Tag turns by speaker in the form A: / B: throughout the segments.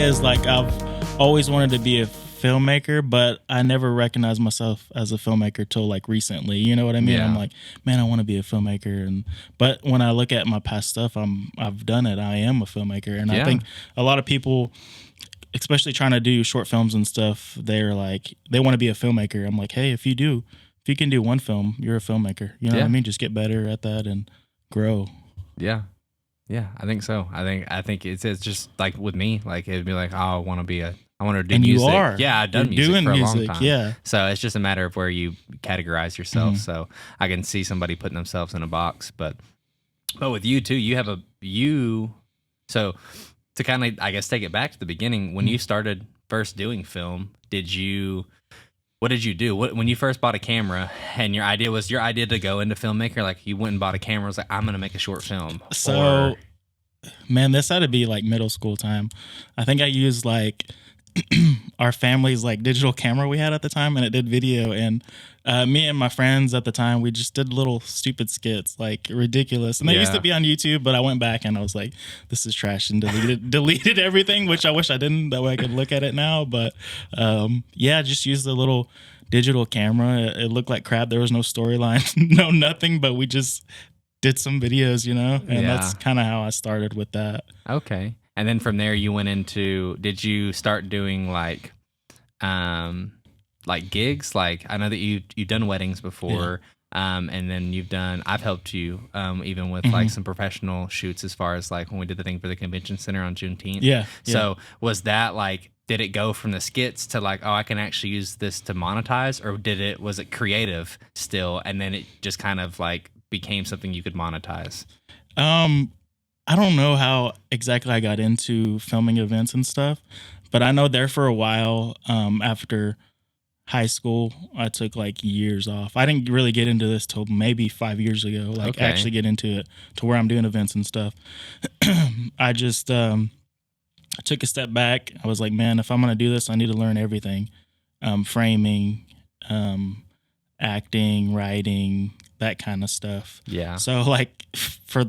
A: is, like, I've always wanted to be a filmmaker, but I never recognized myself as a filmmaker till like recently. You know what I mean?
B: Yeah.
A: I'm like, man, I want to be a filmmaker, but when I look at my past stuff, I've done it. I am a filmmaker, and I think a lot of people, especially trying to do short films and stuff, they're like, they want to be a filmmaker. I'm like, hey, if you can do one film, you're a filmmaker. You know what I mean? Just get better at that and grow.
B: Yeah. Yeah, I think so. I think it's just like with me, like it'd be like, oh, I want to do
A: and
B: music.
A: You are.
B: Yeah, I've done
A: You're
B: music for a long
A: music,
B: time.
A: yeah.
B: So it's just a matter of where you categorize yourself. So I can see somebody putting themselves in a box, but with you too, so to kind of, I guess, take it back to the beginning, when you started first doing film, what did you do? When you first bought a camera and your idea to go into filmmaker, like you went and bought a camera, was like, I'm going to make a short film.
A: So, man, this had to be like middle school time. I think I used like our family's like digital camera we had at the time, and it did video. And me and my friends at the time, we just did little stupid skits, like ridiculous. And they used to be on YouTube, but I went back and I was like, this is trash, and deleted everything, which I wish I didn't. That way I could look at it now. But just use the little digital camera. It looked like crap. There was no storyline, no nothing, but we just did some videos, and that's kind of how I started with that.
B: Okay. And then from there you went into, did you start doing like gigs? Like I know that you've done weddings before. And then I've helped you even with like some professional shoots, as far as like when we did the thing for the convention center on Juneteenth.
A: Yeah.
B: So was that like, did it go from the skits to like, oh, I can actually use this to monetize, or was it creative still? And then it just kind of like became something you could monetize?
A: I don't know how exactly I got into filming events and stuff, but I know there for a while, after high school, I took like years off. I didn't really get into this till maybe 5 years ago, actually get into it to where I'm doing events and stuff. I just took a step back. I was like, man, if I'm going to do this, I need to learn everything. Framing, acting, writing, that kind of stuff.
B: Yeah.
A: So like for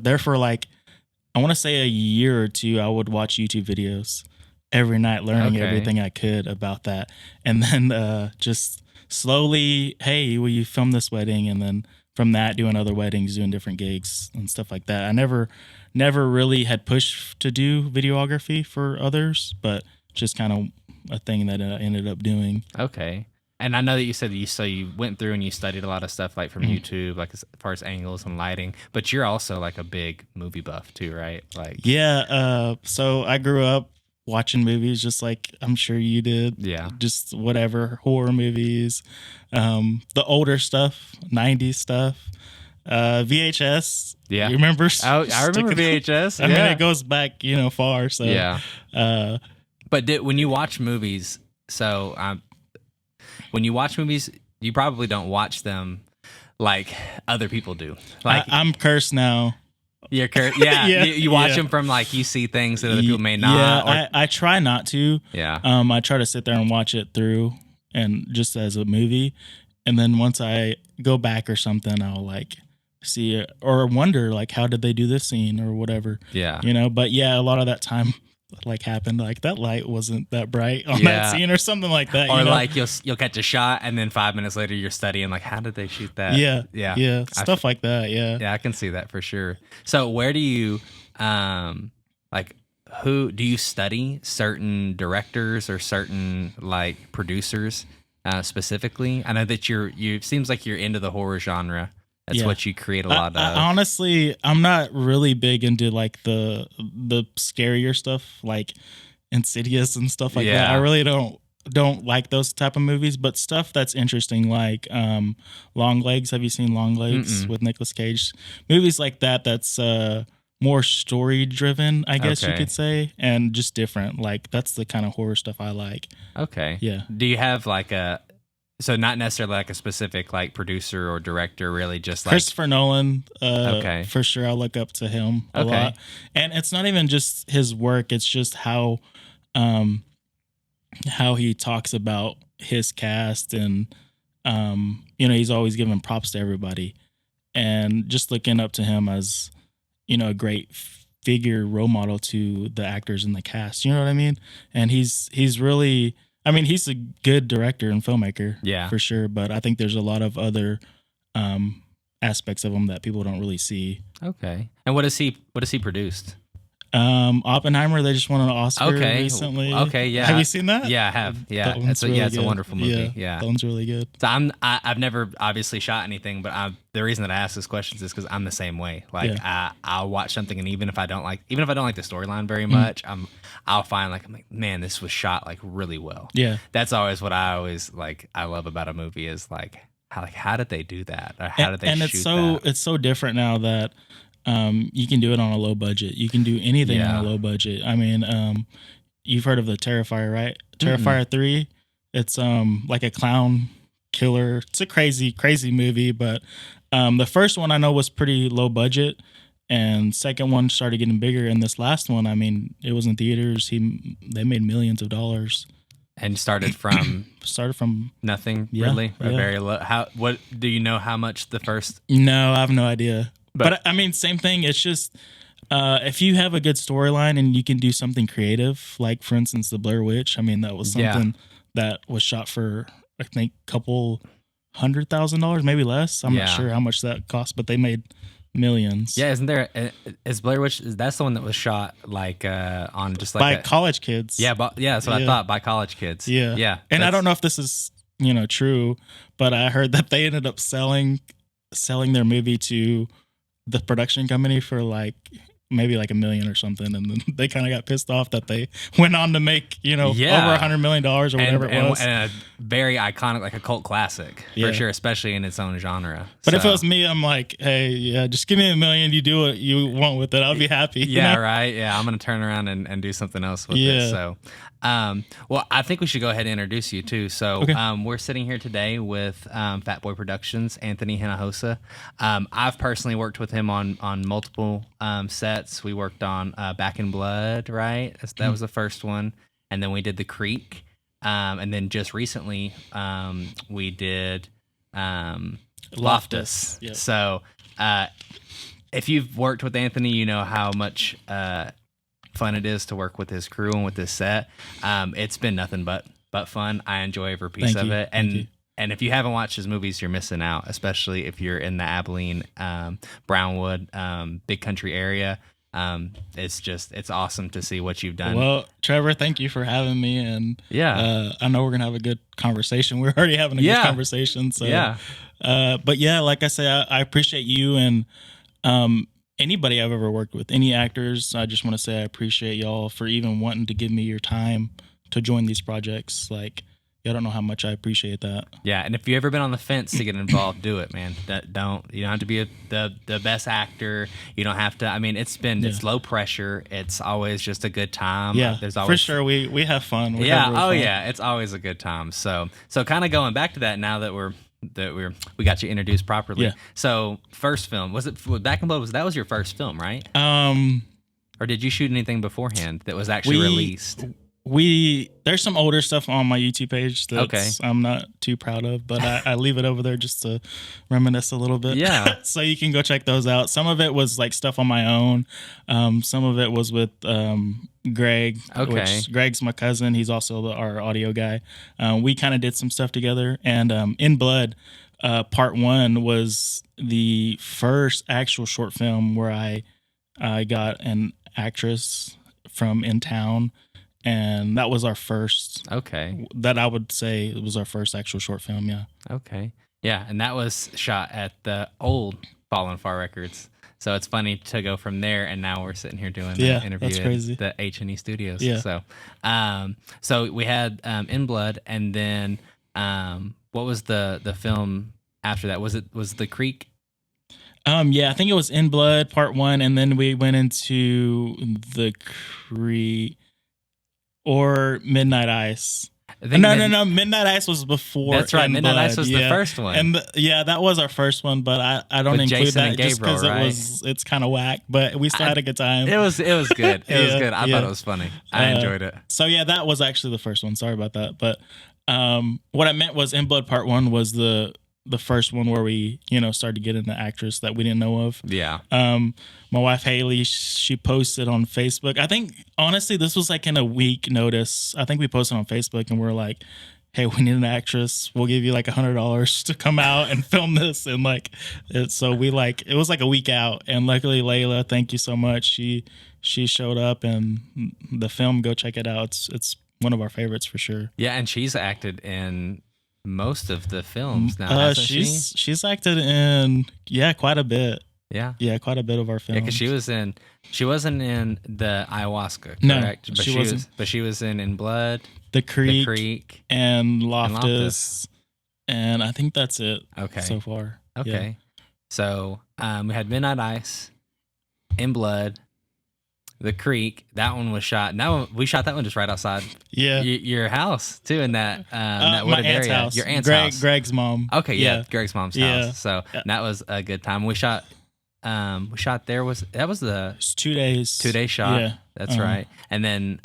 A: I want to say a year or two, I would watch YouTube videos every night, learning everything I could about that. And then just slowly, hey, will you film this wedding? And then from that, doing other weddings, doing different gigs and stuff like that. I never really had pushed to do videography for others, but just kind of a thing that I ended up doing.
B: Okay. And I know that you said that you went through and you studied a lot of stuff like from YouTube, like as far as angles and lighting, but you're also like a big movie buff too, right? Like,
A: yeah. So I grew up watching movies just like I'm sure you did.
B: Yeah.
A: Just whatever, horror movies, the older stuff, 90s stuff, VHS.
B: Yeah.
A: You remember?
B: I remember VHS.
A: I mean, it goes back, far. So
B: yeah. But when you watch movies, when you watch movies, you probably don't watch them like other people do. Like
A: I'm cursed now.
B: You're cursed. Yeah. You watch them from like, you see things that other people may not.
A: Yeah, I try not to.
B: Yeah.
A: I try to sit there and watch it through and just as a movie. And then once I go back or something, I'll like see it or wonder like, how did they do this scene or whatever?
B: Yeah.
A: But yeah, a lot of that time like happened, like that light wasn't that bright on that scene or something like that.
B: Or like you'll catch a shot and then 5 minutes later you're studying like, how did they shoot that?
A: Yeah. Stuff like that. Yeah,
B: I can see that for sure. So where do you who do you study certain directors or certain like producers specifically? I know that you seems like you're into the horror genre. That's what you create a lot of.
A: Honestly, I'm not really big into like the scarier stuff, like Insidious and stuff like that. I really don't like those type of movies, but stuff that's interesting, like Long Legs. Have you seen Long Legs with Nicolas Cage? Movies like that. That's more story driven, I guess you could say, and just different. Like that's the kind of horror stuff I like.
B: Okay.
A: Yeah.
B: Do you have like so not necessarily like a specific like producer or director, really just like
A: Christopher Nolan. For sure, I look up to him a lot, and it's not even just his work; it's just how he talks about his cast, and he's always giving props to everybody, and just looking up to him as a great figure role model to the actors in the cast. You know what I mean? And he's really, I mean, he's a good director and filmmaker,
B: Yeah.
A: for sure. But I think there's a lot of other aspects of him that people don't really see.
B: Okay. And what has he produced?
A: Oppenheimer, they just won an Oscar recently.
B: Okay, yeah.
A: Have you seen that?
B: Yeah, I have. Yeah,
A: it's really
B: it's a wonderful movie. Yeah,
A: that one's really good.
B: So I've never obviously shot anything, but the reason that I ask this question is because I'm the same way. Like I'll watch something, and even if I don't like the storyline very much, I'm like, man, this was shot like really well.
A: Yeah,
B: that's always what I love about a movie is like how did they do that, or how did they shoot that?
A: It's so different now that you can do it on a low budget. You can do anything on a low budget. I mean, you've heard of the Terrifier, right? Terrifier 3. It's like a clown killer. It's a crazy movie, but the first one I know was pretty low budget, and second one started getting bigger, and this last one, I mean, it was in theaters. They made millions of dollars.
B: And started from nothing, really, or very low. What do you know? How much the first?
A: No, I have no idea. But I mean, same thing. It's just if you have a good storyline and you can do something creative, like for instance, the Blair Witch. I mean, that was something that was shot for I think $200,000, maybe less. I'm not sure how much that cost, but they made millions.
B: Yeah, isn't there? Is Blair Witch? That's the one that was shot like on just like
A: by college kids.
B: Yeah, that's what I thought, by college kids.
A: Yeah. And I don't know if this is true, but I heard that they ended up selling their movie to the production company for like maybe like $1 million or something, and then they kind of got pissed off that they went on to make over $100 million or whatever it was,
B: and a very iconic, like a cult classic for sure, especially in its own genre.
A: But if it was me, I'm like, hey, just give me $1 million. You do what you want with it. I'll be happy.
B: Right. Yeah, I'm gonna turn around and do something else with it. So, well, I think we should go ahead and introduce you too. So, we're sitting here today with Fatboy Productions, Anthony Hinojosa. I've personally worked with him on multiple sets. We worked on Back in Blood, right? That was the first one, and then we did The Creek, and then just recently we did Loftus.
A: Yep.
B: So, if you've worked with Anthony, you know how much fun it is to work with his crew and with this set. It's been nothing but fun. I enjoy every piece of it. And if you haven't watched his movies, you're missing out, especially if you're in the Abilene, Brownwood, Big Country area. It's awesome to see what you've done.
A: Well, Trevor, thank you for having me. And I know we're going to have a good conversation. We're already having a good conversation. So, but like I say, I appreciate you and anybody I've ever worked with, any actors. I just want to say I appreciate y'all for even wanting to give me your time to join these projects. Like, I don't know how much I appreciate that.
B: Yeah, and if you've ever been on the fence to get involved, do it, man. You don't have to be the best actor. You don't have to. I mean, it's low pressure. It's always just a good time.
A: Yeah,
B: there's always,
A: for sure. We have fun.
B: We it's always a good time. So kind of going back to that now that we got you introduced properly.
A: Yeah.
B: So first film, was it Back in Blood? That was your first film, right? Or did you shoot anything beforehand that was actually released?
A: There's some older stuff on my YouTube page that I'm not too proud of, but I leave it over there just to reminisce a little bit.
B: Yeah.
A: So you can go check those out. Some of it was like stuff on my own. Some of it was with Greg.
B: Okay.
A: Which Greg's my cousin. He's also our audio guy. We kind of did some stuff together. And In Blood, part 1 was the first actual short film where I got an actress from in town. And that was our first.
B: Okay.
A: That I would say it was our first actual short film. Yeah.
B: Okay. Yeah, and that was shot at the old Fallen Far Records. So it's funny to go from there, and now we're sitting here doing an interview at the H&E Studios. Yeah. So we had In Blood, and then what was the film after that? Was The Creek?
A: Yeah, I think it was In Blood part 1, and then we went into The Creek. Or Midnight Ice. No. Midnight Ice was before.
B: That's right. Midnight
A: Blood.
B: Ice was the first one.
A: And that was our first one, but I don't include
B: Jason
A: that
B: and
A: just
B: Gabriel,
A: because it's kind of whack. But we still had a good time.
B: It was good. It was good. I thought it was funny. I enjoyed it.
A: So that was actually the first one. Sorry about that. But what I meant was In Blood Part 1 was the the first one where we, started to get into actress that we didn't know of.
B: Yeah.
A: My wife Haley, she posted on Facebook. I think honestly, this was like in a week notice. I think we posted on Facebook and we're like, "Hey, we need an actress. We'll give you like $100 to come out and film this." And so it was like a week out. And luckily, Layla, thank you so much. She showed up, and the film, go check it out. It's one of our favorites for sure.
B: Yeah, and she's acted in most of the films now, hasn't she?
A: She's acted in quite a bit. Yeah, quite a bit of our films.
B: Yeah, because she wasn't in the ayahuasca, correct?
A: No,
B: but
A: she wasn't.
B: But she was in Blood,
A: The Creek, and Loftus, and I think that's it.
B: Okay,
A: so far.
B: Okay, so we had Midnight Ice, In Blood, The Creek. That one was shot. We shot that one just right outside.
A: Yeah,
B: your house too, in that
A: my
B: wooded
A: aunt's
B: area.
A: house.
B: Your aunt's house.
A: Greg's mom.
B: Okay, yeah, Greg's mom's house. So that was a good time. We shot there. That was the
A: it's 2 days.
B: 2 day shot.
A: Yeah,
B: that's right. And then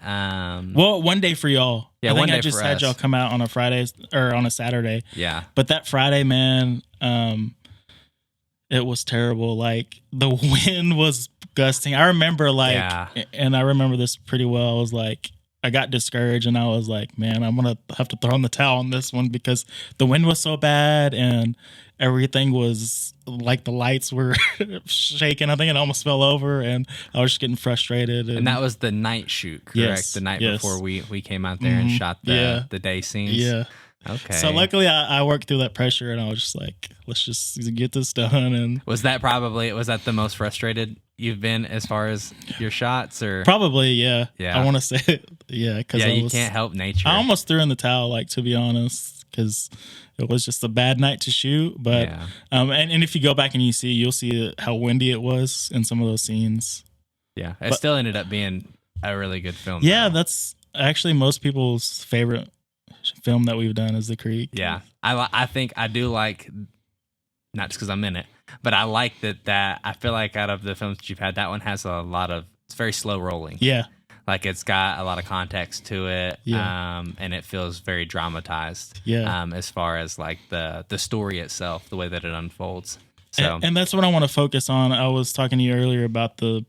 A: 1 day for y'all.
B: Yeah,
A: I think
B: one day
A: I just
B: for
A: had
B: us.
A: y'all come out on a Friday or on a Saturday.
B: Yeah,
A: but that Friday, man, it was terrible. Like the wind was gusting. I remember and I remember this pretty well. I was like, I got discouraged and I was like, man, I'm going to have to throw in the towel on this one because the wind was so bad and everything was like the lights were shaking. I think it almost fell over and I was just getting frustrated.
B: And that was the night shoot, correct?
A: Yes,
B: the night
A: yes.
B: before we came out there and shot the day scenes.
A: Yeah.
B: Okay.
A: So luckily I worked through that pressure and I was just like, let's just get this done. And
B: was that the most frustrated you've been as far as your shots, or
A: probably, yeah.
B: Yeah.
A: I want to say it. Yeah. Because
B: you can't help nature.
A: I almost threw in the towel, like, to be honest, because it was just a bad night to shoot. But and if you go back and you'll see how windy it was in some of those scenes.
B: Yeah. It still ended up being a really good film.
A: Yeah,
B: though.
A: that's actually most people's favorite film that we've done is The Creek.
B: Yeah, I think I do like, not just because I'm in it, but I like that I feel like out of the films that you've had, that one has a lot of, it's very slow rolling.
A: Yeah,
B: like it's got a lot of context to it.
A: Yeah.
B: And it feels very dramatized.
A: Yeah.
B: As far as like the story itself, the way that it unfolds. So
A: and that's what I want to focus on. I was talking to you earlier about the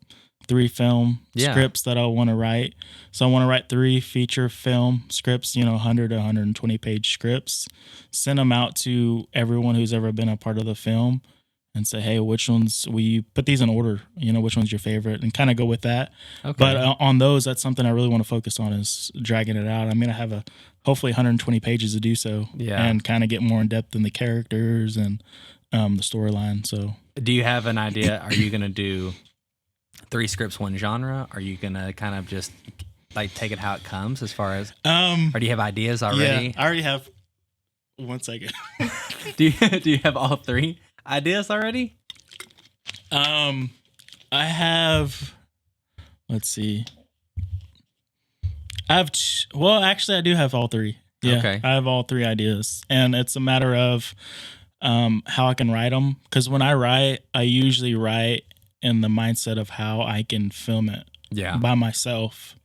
A: 3 film scripts that I want to write. So I want to write 3 feature film scripts, 100 to 120 page scripts, send them out to everyone who's ever been a part of the film and say, hey, which ones, we put these in order, which one's your favorite, and kind of go with that. Okay. But on those, that's something I really want to focus on, is dragging it out. I'm going to have hopefully 120 pages to do so, and kind of get more in depth in the characters and the storyline. So
B: do you have an idea? Are you going to do 3 scripts, 1 genre? Are you gonna kind of just like take it how it comes, as far as or do you have ideas already?
A: Yeah, I already have. 1 second.
B: do you have all 3 ideas already?
A: I have, let's see, actually I do have all 3. Yeah, okay. I have all 3 ideas, and it's a matter of how I can write them, because when I write, I usually write in the mindset of how I can film it by myself,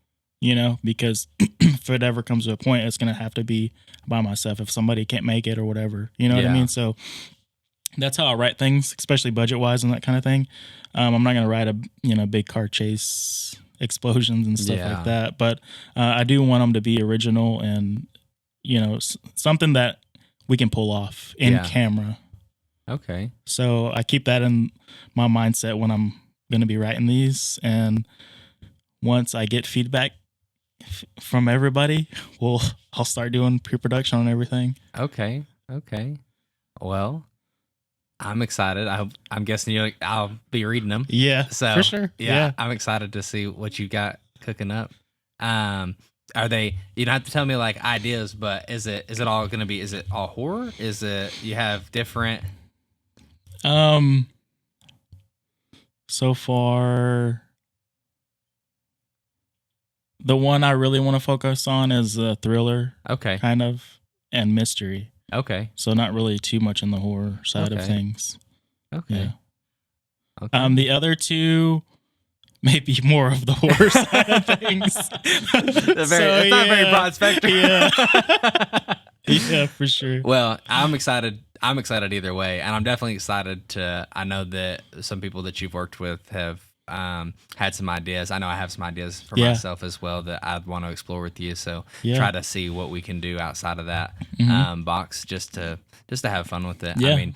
A: because if it ever comes to a point, it's going to have to be by myself if somebody can't make it or whatever, what I mean? So that's how I write things, especially budget wise and that kind of thing. I'm not going to write a big car chase, explosions and stuff like that, but I do want them to be original and, something that we can pull off in camera.
B: Okay.
A: So I keep that in my mindset when I'm going to be writing these. And once I get feedback from everybody, I'll start doing pre-production on everything.
B: Okay. Well, I'm excited. I'm guessing I'll be reading them.
A: Yeah,
B: so,
A: for sure. Yeah.
B: I'm excited to see what you got cooking up. Are they, you don't have to tell me like ideas, but is it all going to be, is it all horror? Is it, you have different...
A: So far, the one I really want to focus on is a thriller, kind of, and mystery.
B: Okay.
A: So not really too much in the horror side of things.
B: Okay.
A: Yeah.
B: Okay.
A: The other 2 may be more of the horror side of things.
B: It's not a very broad spectrum.
A: Yeah. Yeah, for sure.
B: Well, I'm excited. I'm excited either way, and I'm definitely excited to. I know that some people that you've worked with have had some ideas. I know I have some ideas for
A: Yeah.
B: myself as well that I'd want to explore with you. So
A: Yeah.
B: try to see what we can do outside of that box, just to have fun with it.
A: Yeah.
B: I mean,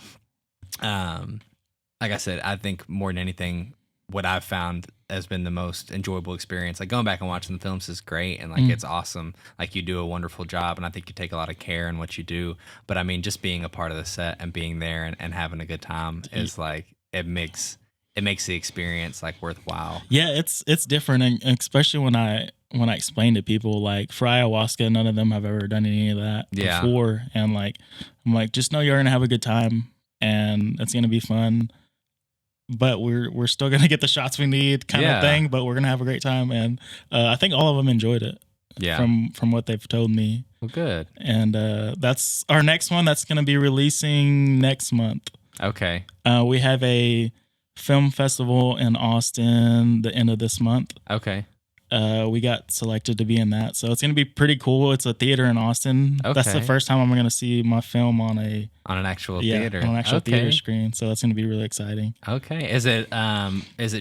B: like I said, I think more than anything, what I've found has been the most enjoyable experience. Like going back and watching the films is great, and like it's awesome. Like you do a wonderful job, and I think you take a lot of care in what you do. But I mean, just being a part of the set and being there and having a good time is like it makes the experience like worthwhile.
A: Yeah, it's different, and especially when I explain to people, like for ayahuasca, none of them have ever done any of that before, and like I'm like, just know you're gonna have a good time, and it's gonna be fun. But we're still gonna get the shots we need, kind of thing. But we're gonna have a great time, and I think all of them enjoyed it.
B: Yeah,
A: from what they've told me.
B: Well, good.
A: And that's our next one. That's gonna be releasing next month.
B: Okay.
A: We have a film festival in Austin the end of this month.
B: Okay.
A: We got selected to be in that, so it's gonna be pretty cool. It's a theater in Austin. Okay. That's the first time I'm gonna see my film on an actual theater, on an actual theater screen. So that's gonna be really exciting.
B: Okay, is it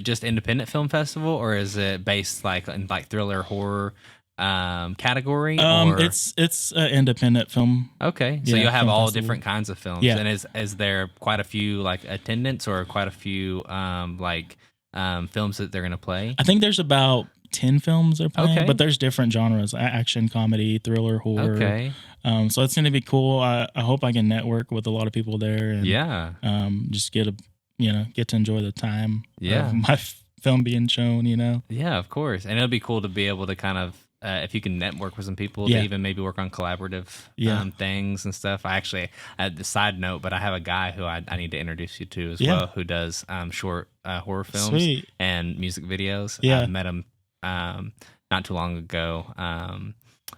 B: just independent film festival, or is it based like in like thriller horror category?
A: It's an independent film.
B: Okay, so you'll have all festival. Different kinds of films. Yeah. And is there quite a few like attendance or quite a few films that they're gonna play?
A: I think there's about 10 films they're playing, but there's different genres: action, comedy, thriller, horror. Okay. So it's going to be cool. I hope I can network with a lot of people there, and just get to enjoy the time of my film being shown.
B: Yeah, of course, and it'll be cool to be able to kind of if you can network with some people to even maybe work on collaborative things and stuff. I actually, the side note, but I have a guy who I need to introduce you to as well, who does short horror films and music videos. I met him not too long ago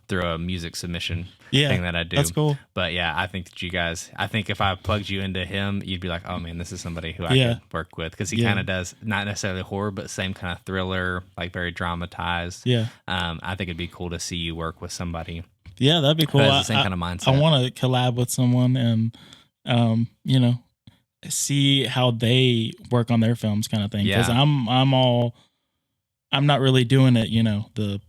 B: through a music submission thing that I do.
A: That's cool.
B: But yeah, I think that I think if I plugged you into him, you'd be like, oh man, this is somebody who I could work with, because he kind of does not necessarily horror, but same kind of thriller, like very dramatized. Yeah. I think it'd be cool to see you work with somebody.
A: Yeah, that'd be cool.
B: The same kind of mindset.
A: I want to collab with someone and see how they work on their films, kind of thing. Because I'm not really doing it, the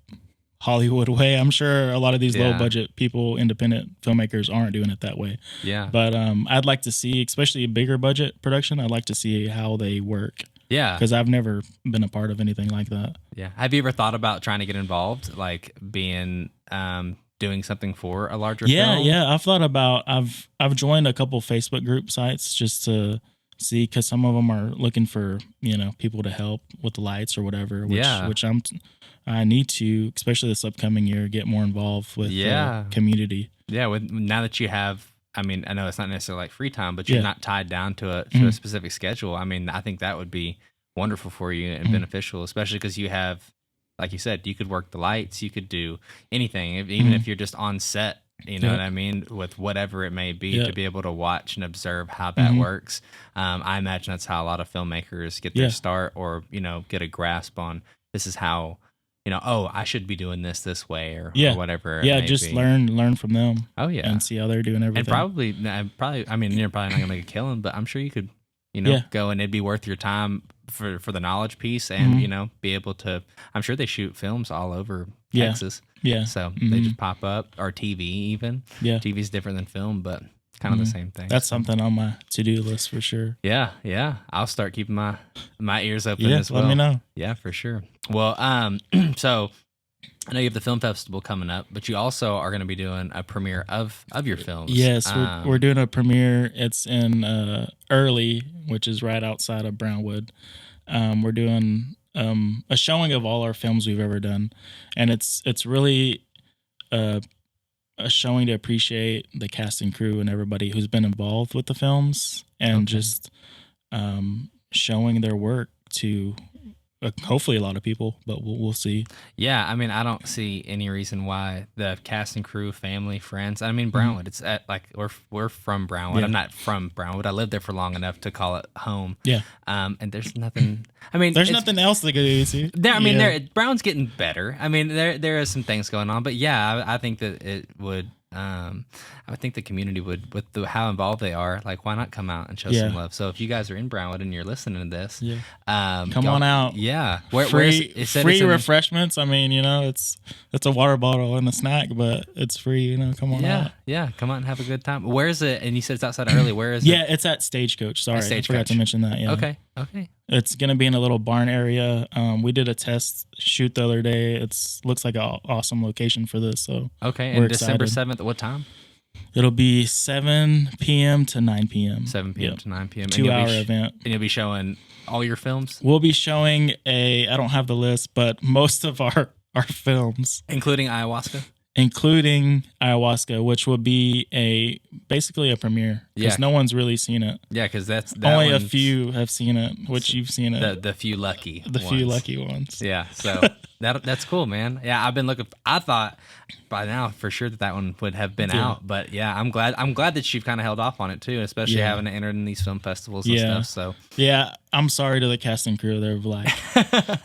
A: Hollywood way. I'm sure a lot of these low budget people, independent filmmakers, aren't doing it that way. Yeah. But I'd like to see, especially a bigger budget production, I'd like to see how they work. Yeah. Because I've never been a part of anything like that.
B: Yeah. Have you ever thought about trying to get involved, like being doing something for a larger film?
A: Yeah. I've thought about, I've joined a couple Facebook group sites just to see, because some of them are looking for people to help with the lights or whatever, which I need to, especially this upcoming year, get more involved with the community.
B: With now that you have, I mean, I know it's not necessarily like free time, but you're not tied down to a specific schedule. I mean, I think that would be wonderful for you and beneficial, especially because you have, like you said, you could work the lights, you could do anything, even if you're just on set. You know what I mean? With whatever it may be, to be able to watch and observe how that works. I imagine that's how a lot of filmmakers get their start, or, get a grasp on, this is how, I should be doing this way, or whatever.
A: Yeah, just learn from them.
B: Oh, yeah.
A: And see how they're doing everything.
B: And probably, I mean, you're probably not going to make a killing, but I'm sure you could, go, and it'd be worth your time for the knowledge piece, and, be able to, I'm sure they shoot films all over Texas. Yeah. So they just pop up, or TV even. Yeah. TV's different than film, but kind of the same thing.
A: That's something on my to-do list for sure.
B: Yeah. I'll start keeping my ears open as well.
A: Let me know.
B: Yeah, for sure. Well, so I know you have the film festival coming up, but you also are going to be doing a premiere of your films.
A: Yes, we're doing a premiere. It's in Early, which is right outside of Brownwood. We're doing a showing of all our films we've ever done, and it's really a showing to appreciate the cast and crew and everybody who's been involved with the films, and just showing their work to hopefully a lot of people, but we'll see.
B: Yeah, I mean, I don't see any reason why the cast and crew, family, friends. I mean, Brownwood. It's at like we're from Brownwood. Yeah. I'm not from Brownwood. I lived there for long enough to call it home. Yeah. And there's nothing. I mean,
A: there's nothing else to go to.
B: Brown's getting better. I mean, there are some things going on, but yeah, I think that it would I would think the community would, with how involved they are, like, why not come out and show
A: Yeah.
B: some love? So if you guys are in Brownwood and you're listening to this,
A: Yeah. Come on out.
B: Yeah.
A: Free
B: It said it's in
A: refreshments. I mean, it's a water bottle and a snack, but it's free. Come on out.
B: Yeah. Come out and have a good time. Where is it? And you said it's outside of Early. Where is it?
A: Yeah, it's at Stagecoach. Sorry, I forgot to mention that. Yeah.
B: Okay.
A: It's gonna be in a little barn area. We did a test shoot the other day. Looks like an awesome location for this. So
B: okay,
A: we're
B: and December
A: excited.
B: 7th, what time?
A: It'll be 7 p.m. to 9 p.m.
B: 7 p.m. to 9 p.m.
A: 2-hour event.
B: And you'll be showing all your films?
A: We'll be showing I don't have the list, but most of our films.
B: Including ayahuasca?
A: Including ayahuasca, which will be basically a premiere because no one's really seen it.
B: Yeah, because that's
A: only a few have seen it, which you've seen it.
B: The few lucky
A: ones.
B: Yeah, so that's cool, man. Yeah, I've been looking. I thought by now for sure that one would have been out, but yeah, I'm glad that you've kind of held off on it too, especially having to enter in these film festivals and stuff. So
A: yeah, I'm sorry to the cast and crew. They're like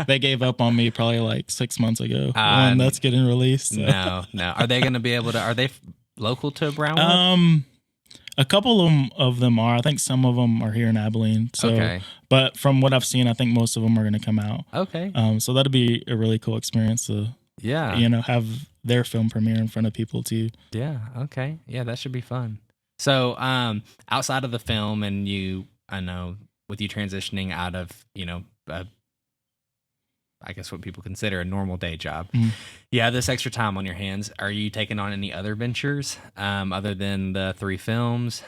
A: they gave up on me probably like 6 months ago when that's getting released. So.
B: No. Are they going to be able to? Are they local to Brownwood?
A: A couple of them are. I think some of them are here in Abilene. So,
B: okay.
A: But from what I've seen, I think most of them are going to come out.
B: Okay.
A: So that'll be a really cool experience to, have their film premiere in front of people too.
B: Yeah. Okay. Yeah, that should be fun. So, outside of the film, and I know with you transitioning out of, I guess what people consider a normal day job.
A: Mm-hmm.
B: You have this extra time on your hands. Are you taking on any other ventures other than the 3 films?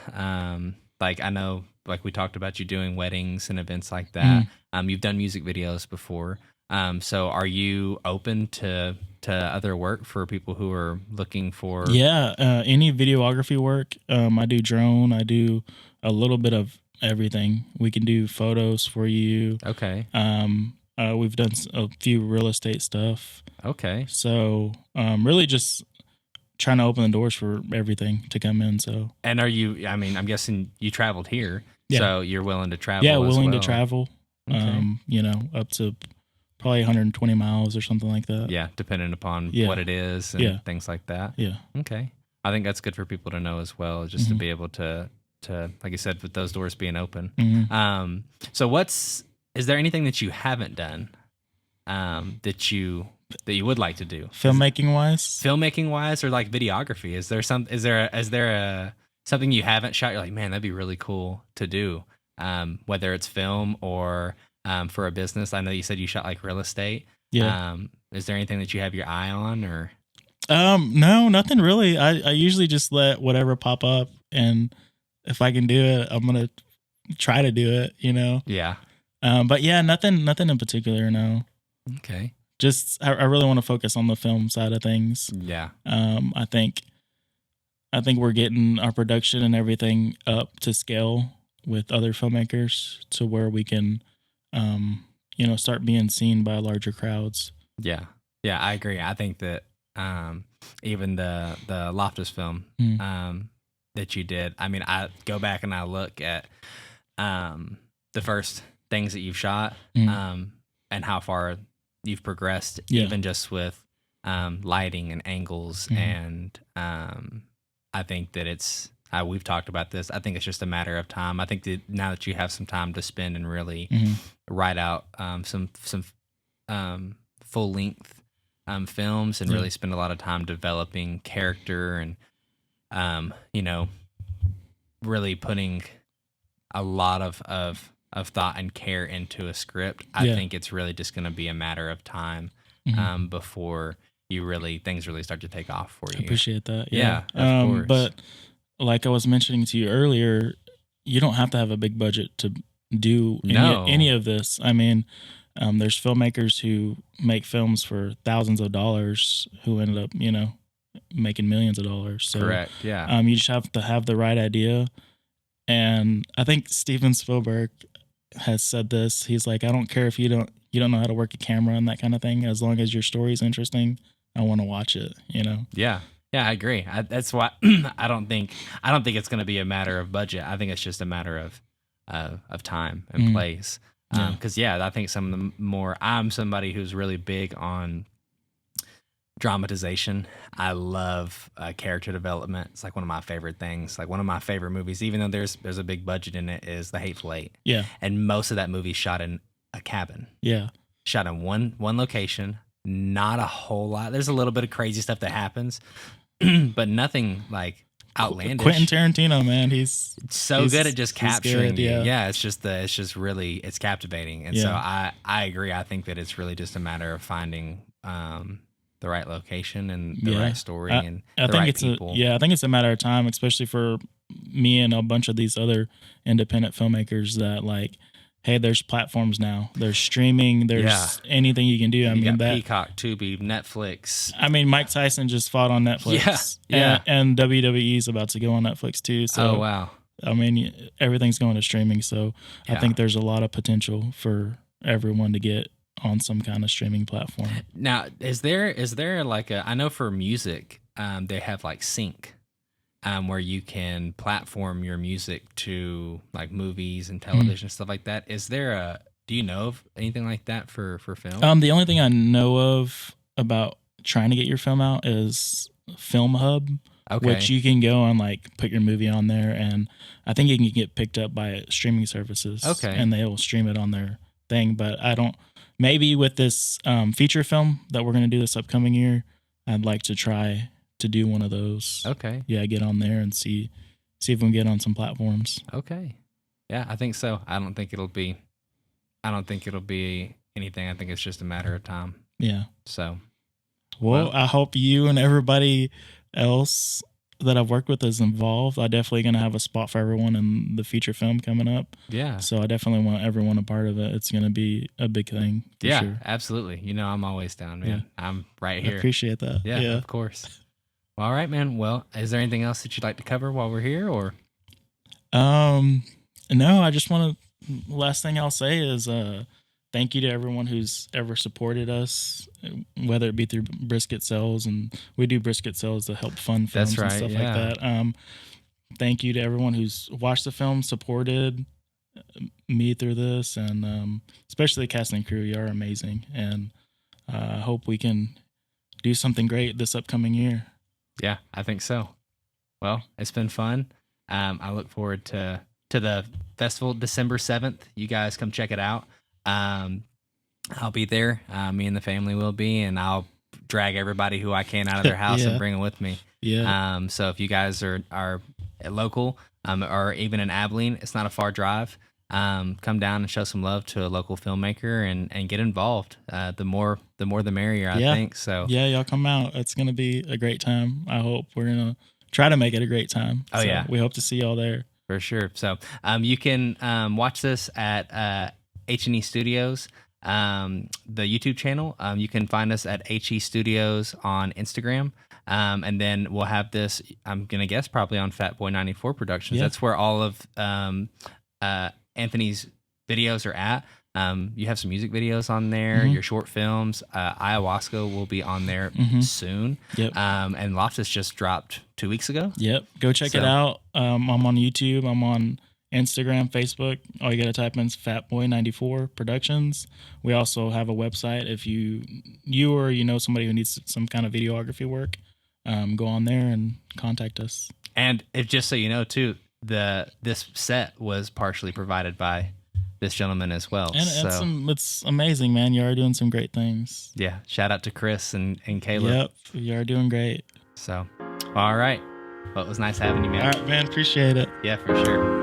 B: Like I know, like we talked about you doing weddings and events like that. You've done music videos before. So are you open to other work for people who are looking for?
A: Yeah, any videography work. I do drone. I do a little bit of everything. We can do photos for you.
B: Okay.
A: We've done a few real estate stuff.
B: Okay.
A: So really just trying to open the doors for everything to come in. So. And
B: are you, I'm guessing you traveled here, so you're willing to travel
A: to travel,
B: okay.
A: Up to probably 120 miles or something like that.
B: Yeah, depending upon what it is and things like that.
A: Yeah.
B: Okay. I think that's good for people to know as well, just to be able to, like you said, with those doors being open.
A: Mm-hmm.
B: So is there anything that you haven't done that you would like to do?
A: Filmmaking wise,
B: or like videography? Is there something you haven't shot? You're like, man, that'd be really cool to do. Whether it's film or for a business. I know you said you shot like real estate.
A: Yeah.
B: Is there anything that you have your eye on or?
A: No, nothing really. I usually just let whatever pop up, and if I can do it, I'm gonna try to do it.
B: Yeah.
A: But yeah, nothing in particular. No.
B: Okay.
A: Just I really want to focus on the film side of things.
B: Yeah.
A: I think we're getting our production and everything up to scale with other filmmakers to where we can, start being seen by larger crowds.
B: Yeah. Yeah, I agree. I think that even the Loftus film that you did, I go back and I look at the first things that you've shot and how far you've progressed, even just with lighting and angles. And I think that it's, we've talked about this, I think it's just a matter of time. I think that now that you have some time to spend and really write out some full length films and really spend a lot of time developing character and really putting a lot of thought and care into a script, I think it's really just going to be a matter of time before things really start to take off for you.
A: I appreciate that.
B: Yeah, of course.
A: But like I was mentioning to you earlier, you don't have to have a big budget to do any of this. There's filmmakers who make films for thousands of dollars who ended up, making millions of dollars. So,
B: correct. Yeah.
A: You just have to have the right idea. And I think Steven Spielberg has said this. He's like, I don't care if you don't know how to work a camera and that kind of thing. As long as your story is interesting, I want to watch it.
B: Yeah. Yeah, I agree. That's why I don't think it's going to be a matter of budget. I think it's just a matter of time and place. Because I think some of the more, I'm somebody who's really big on dramatization. I love character development. It's like one of my favorite things. Like one of my favorite movies, even though there's a big budget in it, is The Hateful Eight.
A: Yeah.
B: And most of that movie shot in a cabin.
A: Yeah.
B: Shot in one location. Not a whole lot. There's a little bit of crazy stuff that happens, but nothing like outlandish.
A: Quentin Tarantino, man, he's
B: good at just capturing
A: good,
B: you.
A: yeah.
B: Yeah, it's really captivating. And so I agree. I think that it's really just a matter of finding the right location and the right story and the right people.
A: I think it's a matter of time, especially for me and a bunch of these other independent filmmakers that like, hey, there's platforms now. There's streaming. There's anything you can do. I mean,
B: got Peacock, Tubi, Netflix.
A: I mean, Mike Tyson just fought on Netflix.
B: Yeah.
A: And WWE is about to go on Netflix too. So,
B: oh, wow.
A: I mean, everything's going to streaming. So I think there's a lot of potential for everyone to get on some kind of streaming platform.
B: Now, is there like I know for music, they have like sync. Where you can platform your music to like movies and television stuff like that. Is there do you know of anything like that for film?
A: The only thing I know of about trying to get your film out is Film Hub, which you can go and like put your movie on there, and I think you can get picked up by streaming services.
B: Okay.
A: And they will stream it on their thing, but maybe with this feature film that we're going to do this upcoming year, I'd like to try to do one of those.
B: Okay.
A: Yeah, get on there and see if we can get on some platforms.
B: Okay. Yeah, I think so. I don't think it'll be anything. I think it's just a matter of time.
A: Yeah.
B: So,
A: well, I hope you and everybody else that I've worked with is involved. I definitely going to have a spot for everyone in the feature film coming up.
B: Yeah.
A: So I definitely want everyone a part of it. It's going to be a big thing.
B: Yeah,
A: sure.
B: Absolutely. You know, I'm always down, man. Yeah. I'm right here.
A: I appreciate that.
B: Yeah, of course. All right, man. Well, is there anything else that you'd like to cover while we're here, or?
A: No, I just want to, last thing I'll say is, thank you to everyone who's ever supported us, whether it be through brisket sales, and we do brisket sales to help fund films and stuff like that. Thank you to everyone who's watched the film, supported me through this, and especially the cast and crew. You are amazing, and I hope we can do something great this upcoming year.
B: Yeah, I think so. Well, it's been fun. I look forward to the festival December 7th. You guys come check it out. I'll be there. Me and the family will be, and I'll drag everybody who I can out of their house and bring them with me.
A: Yeah.
B: So if you guys are local, or even in Abilene, it's not a far drive. Come down and show some love to a local filmmaker and get involved. The more the merrier, I think. So
A: yeah, y'all come out. It's gonna be a great time. I hope we're gonna try to make it a great time.
B: Oh, yeah.
A: We hope to see y'all there.
B: For sure. So you can watch this at H&E Studios, the YouTube channel. You can find us at HE Studios on Instagram. And then we'll have this, I'm going to guess, probably on Fatboy 94 Productions.
A: Yeah.
B: That's where all of Anthony's videos are at. You have some music videos on there, your short films. Ayahuasca will be on there soon.
A: Yep.
B: And Loftus just dropped 2 weeks ago.
A: Yep. Go check it out. I'm on YouTube. I'm on Instagram, Facebook. All you got to type in is Fatboy 94 Productions. We also have a website. If you or you know somebody who needs some kind of videography work, go on there and contact us.
B: And if just so you know too, this set was partially provided by this gentleman as well.
A: And it's amazing, man. You are doing some great things.
B: Yeah. Shout out to Chris and Caleb.
A: Yep. You are doing great.
B: So, all right. Well, it was nice having you, man.
A: All right, man. Appreciate it.
B: Yeah, for sure.